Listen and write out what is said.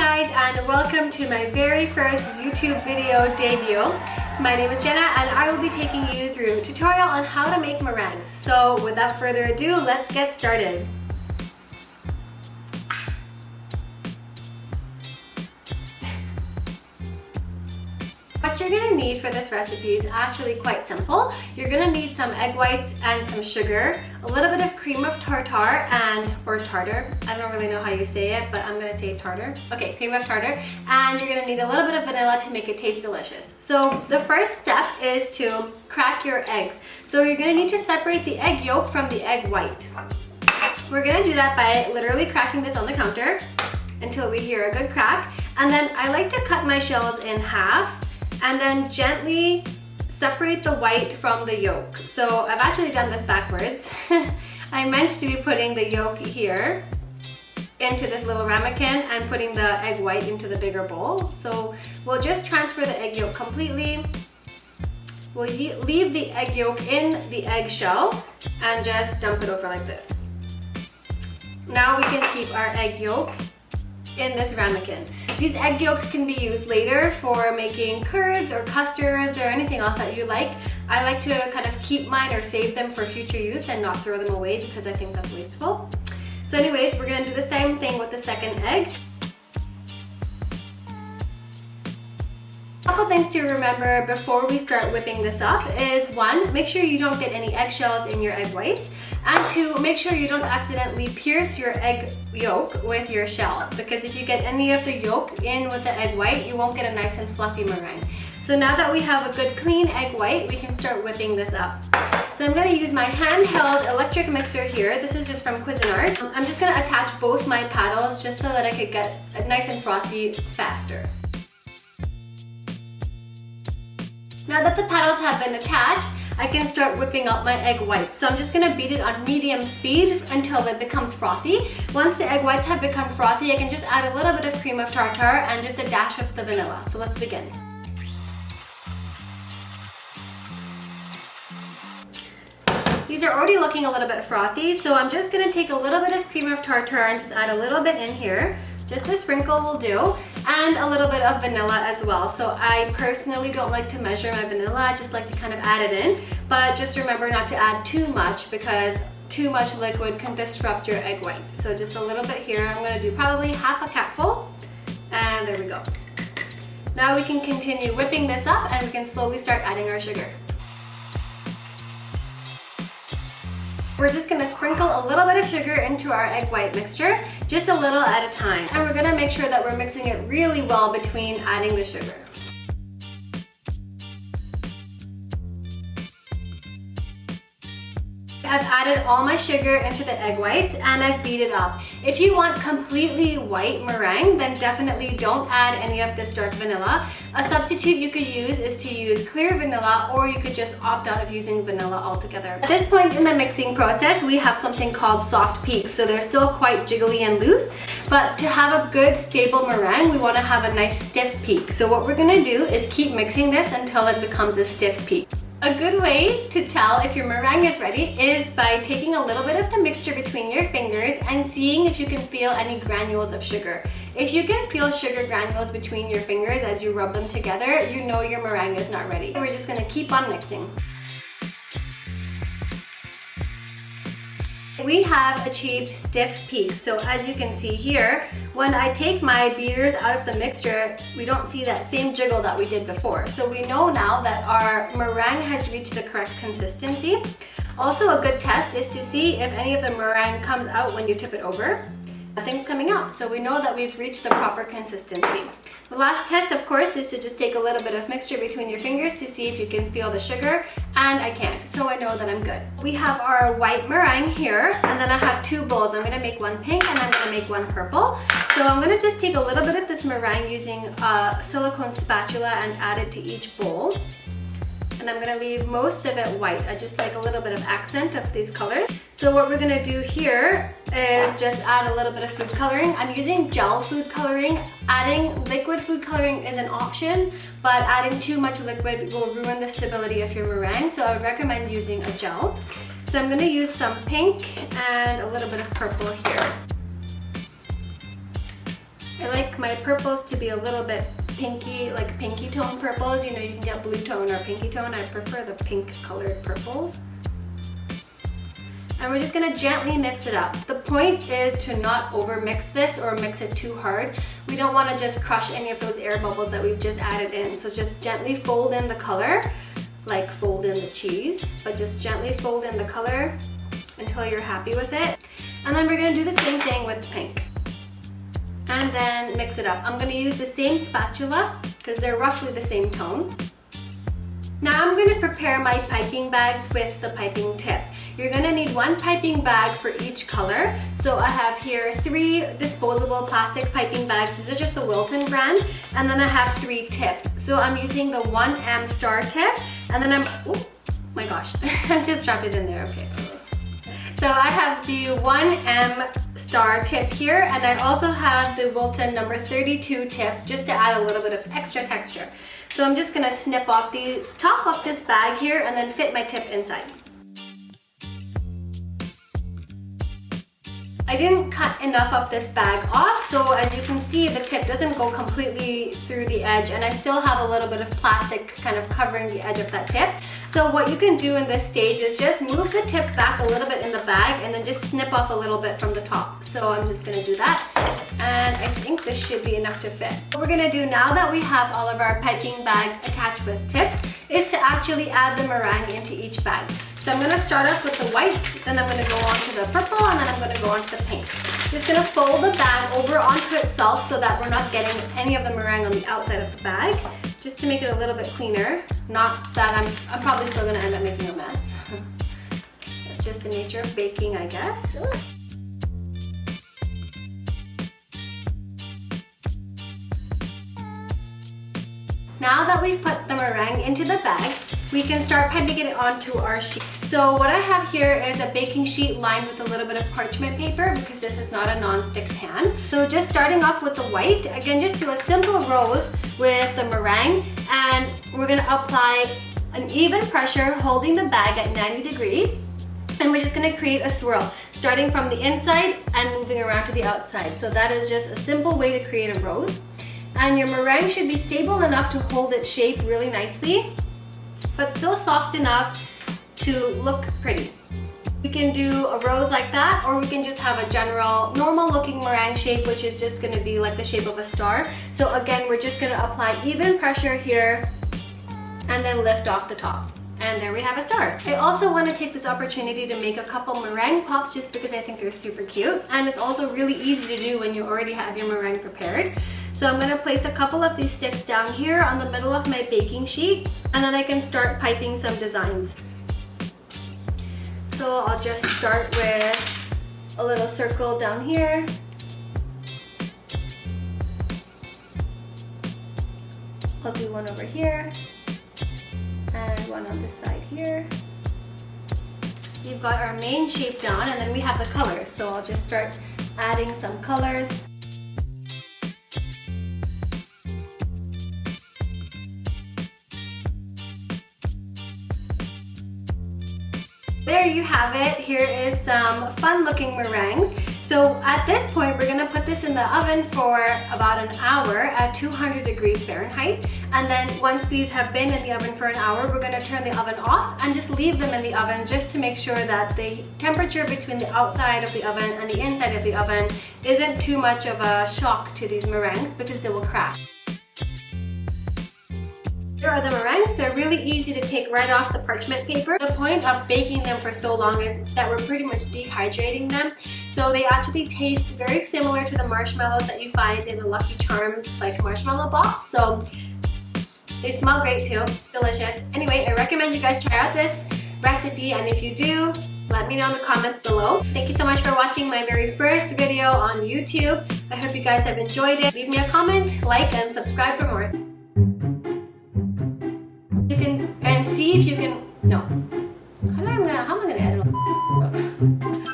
guys, and welcome to my very first YouTube video debut. My name is Jenna and I will be taking you through a tutorial on how to make meringues. So without further ado, let's get started. What you're going to need for this recipe is actually quite simple. You're going to need some egg whites and some sugar, a little bit of cream of tartar or tartar. I don't really know how you say it, but I'm going to say tartar. Okay, cream of tartar. And you're going to need a little bit of vanilla to make it taste delicious. So the first step is to crack your eggs. So you're going to need to separate the egg yolk from the egg white. We're going to do that by literally cracking this on the counter until we hear a good crack. And then I like to cut my shells in half and then gently separate the white from the yolk. So I've actually done this backwards. I meant to be putting the yolk here into this little ramekin and putting the egg white into the bigger bowl. So we'll just transfer the egg yolk completely. We'll leave the egg yolk in the egg shell and just dump it over like this. Now we can keep our egg yolk in this ramekin. These egg yolks can be used later for making curds or custards or anything else that you like. I like to kind of keep mine or save them for future use and not throw them away because I think that's wasteful. So anyways, we're gonna do the same thing with the second egg. A couple things to remember before we start whipping this up is 1, make sure you don't get any eggshells in your egg whites, and 2, make sure you don't accidentally pierce your egg yolk with your shell, because if you get any of the yolk in with the egg white, you won't get a nice and fluffy meringue. So now that we have a good clean egg white, we can start whipping this up. So I'm going to use my handheld electric mixer here. This is just from Cuisinart. I'm just going to attach both my paddles just so that I could get it nice and frothy faster. Now that the paddles have been attached, I can start whipping up my egg whites. So I'm just going to beat it on medium speed until it becomes frothy. Once the egg whites have become frothy, I can just add a little bit of cream of tartar and just a dash of the vanilla. So let's begin. These are already looking a little bit frothy, so I'm just going to take a little bit of cream of tartar and just add a little bit in here. Just a sprinkle will do, and a little bit of vanilla as well. So I personally don't like to measure my vanilla, I just like to kind of add it in, but just remember not to add too much because too much liquid can disrupt your egg white. So just a little bit here. I'm going to do probably half a cupful, and there we go. Now we can continue whipping this up and we can slowly start adding our sugar. We're just going to sprinkle a little bit of sugar into our egg white mixture, just a little at a time. And we're going to make sure that we're mixing it really well between adding the sugar. I've added all my sugar into the egg whites and I've beat it up. If you want completely white meringue, then definitely don't add any of this dark vanilla. A substitute you could use is to use clear vanilla, or you could just opt out of using vanilla altogether. At this point in the mixing process, we have something called soft peaks. So they're still quite jiggly and loose, but to have a good stable meringue, we want to have a nice stiff peak. So what we're going to do is keep mixing this until it becomes a stiff peak. A good way to tell if your meringue is ready is by taking a little bit of the mixture between your fingers and seeing if you can feel any granules of sugar. If you can feel sugar granules between your fingers as you rub them together, you know your meringue is not ready. We're just going to keep on mixing. We have achieved stiff peaks. So as you can see here, when I take my beaters out of the mixture, we don't see that same jiggle that we did before. So we know now that our meringue has reached the correct consistency. Also, a good test is to see if any of the meringue comes out when you tip it over. Nothing's coming out, so we know that we've reached the proper consistency. The last test, of course, is to just take a little bit of mixture between your fingers to see if you can feel the sugar, and I can't, so I know that I'm good. We have our white meringue here, and then I have 2 bowls. I'm gonna make one pink and I'm gonna make one purple. So I'm gonna just take a little bit of this meringue using a silicone spatula and add it to each bowl. And I'm going to leave most of it white. I just like a little bit of accent of these colors. So what we're going to do here is just add a little bit of food coloring. I'm using gel food coloring. Adding liquid food coloring is an option, but adding too much liquid will ruin the stability of your meringue. So I would recommend using a gel. So I'm going to use some pink and a little bit of purple here. I like my purples to be a little bit pinky, like pinky tone purples. You know, you can get blue tone or pinky tone. I prefer the pink colored purples. And we're just gonna gently mix it up. The point is to not over mix this or mix it too hard. We don't wanna just crush any of those air bubbles that we've just added in. So just gently fold in the color, like fold in the cheese, but just gently fold in the color until you're happy with it. And then we're gonna do the same thing with pink. And then mix it up. I'm gonna use the same spatula because they're roughly the same tone. Now I'm gonna prepare my piping bags with the piping tip. You're gonna need one piping bag for each color. So I have here 3 disposable plastic piping bags. These are just the Wilton brand. And then I have 3 tips. So I'm using the 1M star tip. And then oh my gosh, I just dropped it in there, okay. So I have the 1M star tip here, and I also have the Wilton number 32 tip just to add a little bit of extra texture. So I'm just gonna snip off the top of this bag here and then fit my tip inside. I didn't cut enough of this bag off, so as you can see, the tip doesn't go completely through the edge, and I still have a little bit of plastic kind of covering the edge of that tip. So what you can do in this stage is just move the tip back a little bit in the bag and then just snip off a little bit from the top. So I'm just gonna do that, and I think this should be enough to fit. What we're gonna do now that we have all of our piping bags attached with tips is to actually add the meringue into each bag. So I'm gonna start off with the white, then I'm gonna go on to the purple, and then I'm gonna go on to the pink. Just gonna fold the bag over onto itself so that we're not getting any of the meringue on the outside of the bag, just to make it a little bit cleaner. Not that I'm probably still gonna end up making a mess. That's just the nature of baking, I guess. Now that we've put the meringue into the bag, we can start piping it onto our sheet. So what I have here is a baking sheet lined with a little bit of parchment paper because this is not a non-stick pan. So just starting off with the white, again, just do a simple rose with the meringue, and we're gonna apply an even pressure holding the bag at 90 degrees. And we're just gonna create a swirl, starting from the inside and moving around to the outside. So that is just a simple way to create a rose. And your meringue should be stable enough to hold its shape really nicely, but still soft enough to look pretty. We can do a rose like that, or we can just have a general normal looking meringue shape, which is just gonna be like the shape of a star. So again, we're just gonna apply even pressure here and then lift off the top. And there we have a star. I also want to take this opportunity to make a couple meringue pops just because I think they're super cute. And it's also really easy to do when you already have your meringue prepared. So I'm going to place a couple of these sticks down here on the middle of my baking sheet, and then I can start piping some designs. So I'll just start with a little circle down here. I'll do one over here and one on this side here. We've got our main shape down, and then we have the colors. So I'll just start adding some colors. There you have it. Here is some fun looking meringues. So at this point, we're gonna put this in the oven for about an hour at 200 degrees Fahrenheit. And then once these have been in the oven for an hour, we're gonna turn the oven off and just leave them in the oven just to make sure that the temperature between the outside of the oven and the inside of the oven isn't too much of a shock to these meringues because they will crack. Here are the meringues. They're really easy to take right off the parchment paper. The point of baking them for so long is that we're pretty much dehydrating them. So they actually taste very similar to the marshmallows that you find in the Lucky Charms like marshmallow box. So they smell great too, delicious. Anyway, I recommend you guys try out this recipe, and if you do, let me know in the comments below. Thank you so much for watching my very first video on YouTube. I hope you guys have enjoyed it. Leave me a comment, like, and subscribe for more. You can, and see if you can, no. How am I gonna edit?